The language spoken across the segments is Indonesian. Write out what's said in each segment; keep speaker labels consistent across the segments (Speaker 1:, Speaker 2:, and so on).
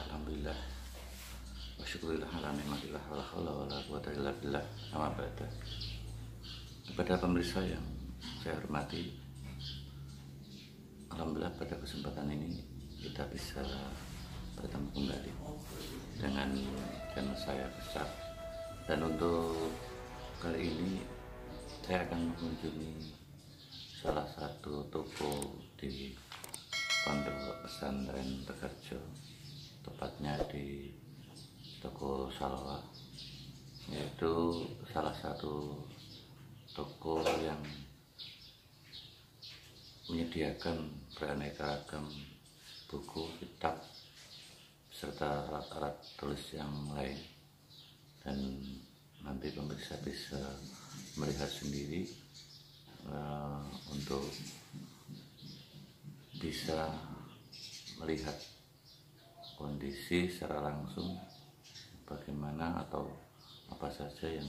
Speaker 1: Alhamdulillah wa syukurillah ala nikmatillah wala haula wala quwata illa billah. Amma ba'da. Kepada pemirsa yang saya hormati, alhamdulillah pada kesempatan ini kita bisa bertemu kembali dengan channel saya besar. Dan untuk kali ini saya akan mengunjungi salah satu toko di Pondok Pesantren Tegarjo, tepatnya di toko Salwa, yaitu salah satu toko yang menyediakan beraneka ragam buku, kitab, serta alat-alat tulis yang lain. Dan nanti pemirsa bisa melihat sendiri untuk bisa melihat kondisi secara langsung bagaimana atau apa saja yang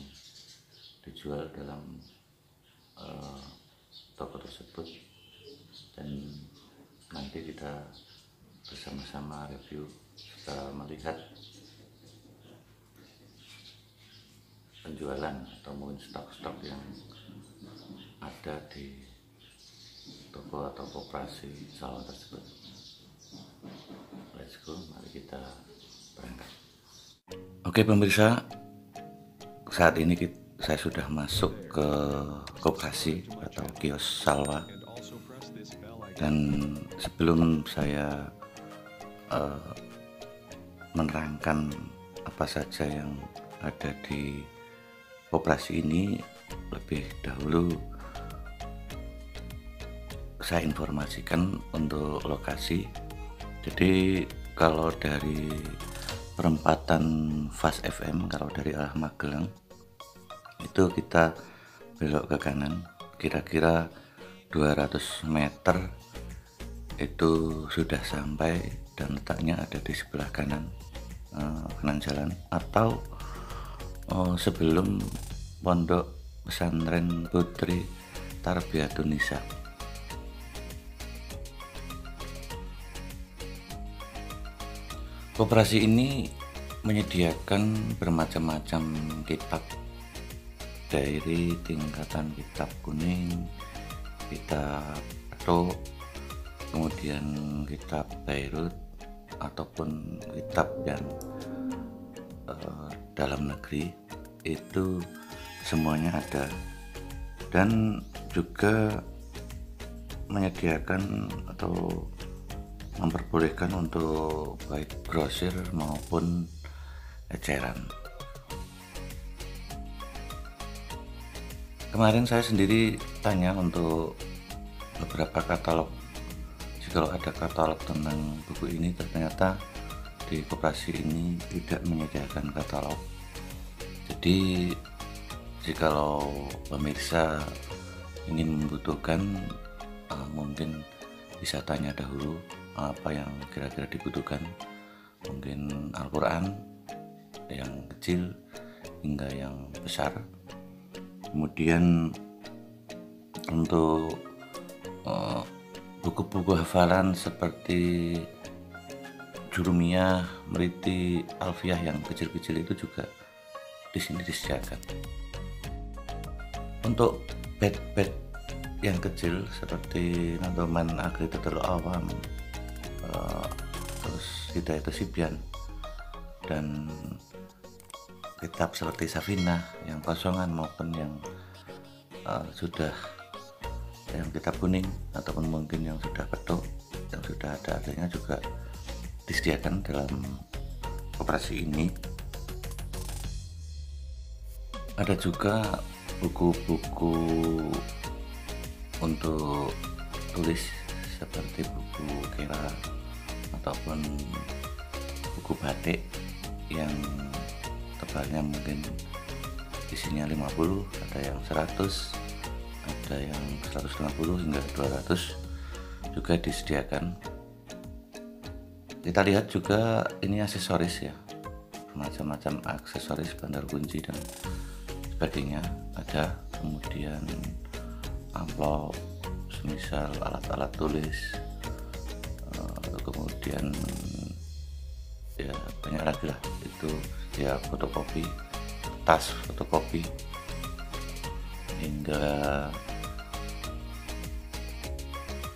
Speaker 1: dijual dalam toko tersebut, dan nanti kita bersama-sama review serta melihat penjualan atau mungkin stok-stok yang ada di toko atau koperasi Salwa tersebut. Let's go, mari kita berangkat. Oke pemirsa, saat ini saya sudah masuk ke koperasi atau kios Salwa, dan sebelum saya menerangkan apa saja yang ada di koperasi ini, lebih dahulu saya informasikan untuk lokasi. Jadi kalau dari perempatan Fast FM, kalau dari arah Magelang itu kita belok ke kanan kira-kira 200 meter itu sudah sampai, dan letaknya ada di sebelah kanan jalan, atau sebelum Pondok Pesantren Putri Tarbiyatun Nisa. Koperasi ini menyediakan bermacam-macam kitab dari tingkatan kitab kuning, kitab petuk, kemudian kitab Beirut, ataupun kitab yang dalam negeri, itu semuanya ada. Dan juga menyediakan atau memperbolehkan untuk baik grosir maupun eceran. Kemarin saya sendiri tanya untuk beberapa katalog, jika ada katalog tentang buku ini. Ternyata di koperasi ini tidak menyediakan katalog. Jadi jikalau pemirsa ingin membutuhkan, mungkin bisa tanya dahulu apa yang kira-kira dibutuhkan. Mungkin Al-Quran yang kecil hingga yang besar. Kemudian untuk buku-buku hafalan seperti Jurumiyah, Meriti, Alfiyah yang kecil-kecil itu juga di sini disediakan. Untuk bed yang kecil seperti Nadoman Aqidatul Awam, terus Hidayat Sibyan, dan kitab seperti Safinah yang kosongan maupun yang sudah yang kitab kuning, ataupun mungkin yang sudah petuk, yang sudah ada adanya, juga disediakan dalam koperasi ini. Ada juga buku-buku untuk tulis seperti buku kera ataupun buku batik yang tebalnya mungkin isinya 50, ada yang 100, ada yang 150 hingga 200 juga disediakan. Kita lihat juga ini aksesoris ya, macam-macam aksesoris, bandar kunci dan sebagainya ada. Kemudian amplop, semisal alat-alat tulis, kemudian ya banyak lagi lah, itu ya fotokopi, tas fotokopi, hingga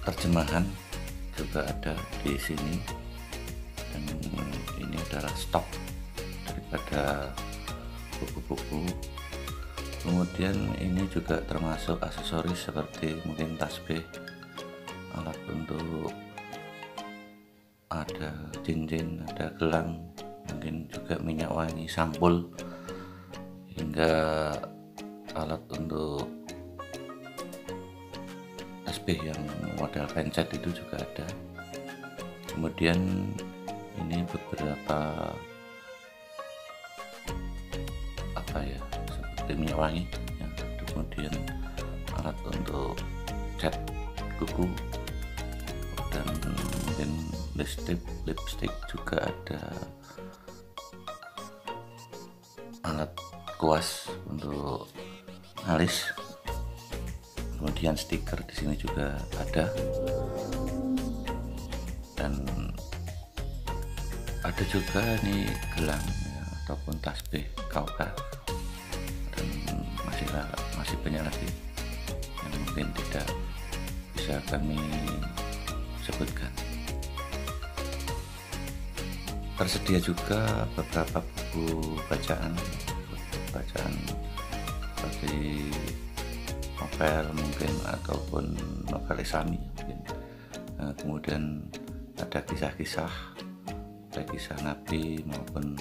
Speaker 1: terjemahan juga ada di sini. Dan ini adalah stok daripada buku-buku. Kemudian ini juga termasuk aksesoris seperti mungkin tasbih, alat untuk ada cincin, ada gelang, mungkin juga minyak wangi, sampul, hingga alat untuk tasbih yang model pencet itu juga ada. Kemudian ini beberapa seperti minyak wangi ya. Kemudian alat untuk cat kuku, dan mungkin lipstick juga ada, alat kuas untuk alis, kemudian stiker di sini juga ada, dan ada juga nih gelang ya, ataupun tasbih kauka, dan masih banyak lagi yang mungkin tidak bisa kami sebutkan. Tersedia juga beberapa buku bacaan seperti novel mungkin, ataupun novel islami mungkin. Kemudian ada kisah-kisah, baik kisah Nabi maupun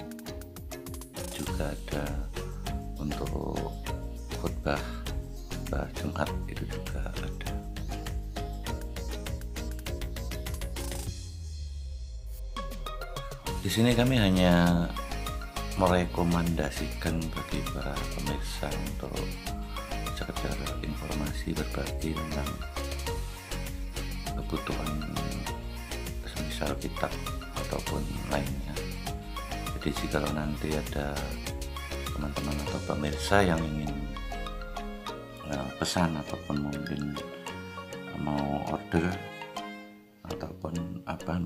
Speaker 1: juga ada untuk khutbah Jumat, itu juga ada. Di sini kami hanya merekomendasikan bagi para pemirsa untuk sekedar informasi, berbagi tentang kebutuhan semisal kitab ataupun lainnya. Jadi jika nanti ada teman-teman atau pemirsa yang ingin pesan ataupun mungkin mau order ataupun apa,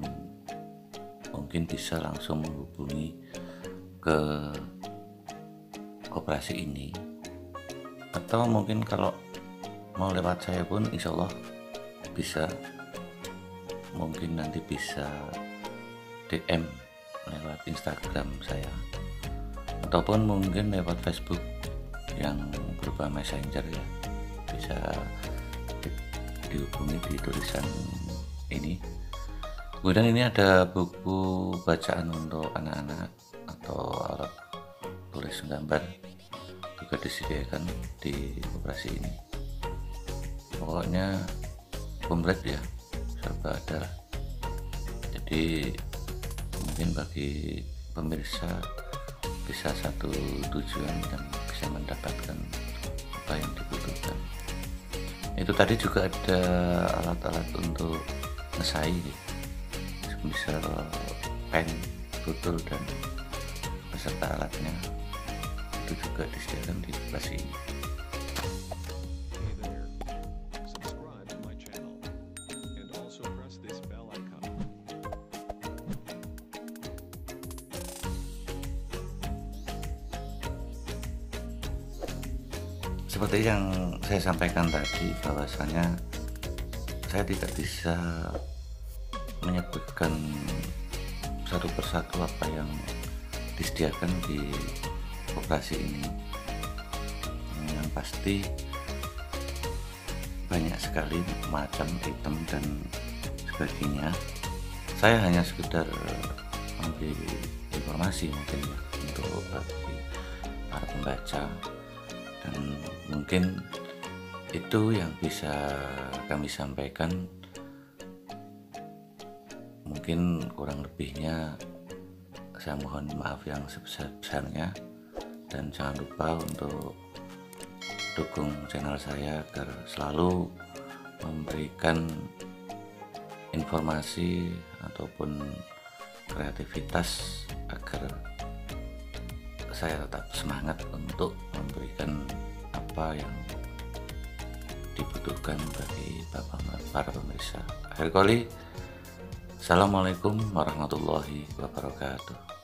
Speaker 1: mungkin bisa langsung menghubungi ke koperasi ini, atau mungkin kalau mau lewat saya pun insya Allah bisa, mungkin nanti bisa DM lewat Instagram saya, ataupun mungkin lewat Facebook yang berupa messenger ya, bisa dihubungi di tulisan ini. Kemudian ini ada buku bacaan untuk anak-anak atau alat tulis gambar, juga disediakan di koperasi ini. Pokoknya komplit ya, serba ada. Jadi mungkin bagi pemirsa bisa satu tujuan dan bisa mendapatkan apa yang dibutuhkan. Itu tadi juga ada alat-alat untuk ngesai, misal pen, tutul, dan beserta alatnya, itu juga disediakan di koperasi ini. Seperti yang saya sampaikan tadi, bahwasanya saya tidak bisa menyebutkan satu persatu apa yang disediakan di koperasi ini. Yang pasti banyak sekali macam item dan sebagainya. Saya hanya sekedar memberi informasi mungkin ya, untuk bagi para pembaca, dan mungkin itu yang bisa kami sampaikan. Mungkin kurang lebihnya saya mohon maaf yang sebesar-besarnya, dan jangan lupa untuk dukung channel saya agar selalu memberikan informasi ataupun kreativitas agar saya tetap semangat untuk memberikan apa yang dibutuhkan bagi para pemirsa. Akhir kali, assalamualaikum warahmatullahi wabarakatuh.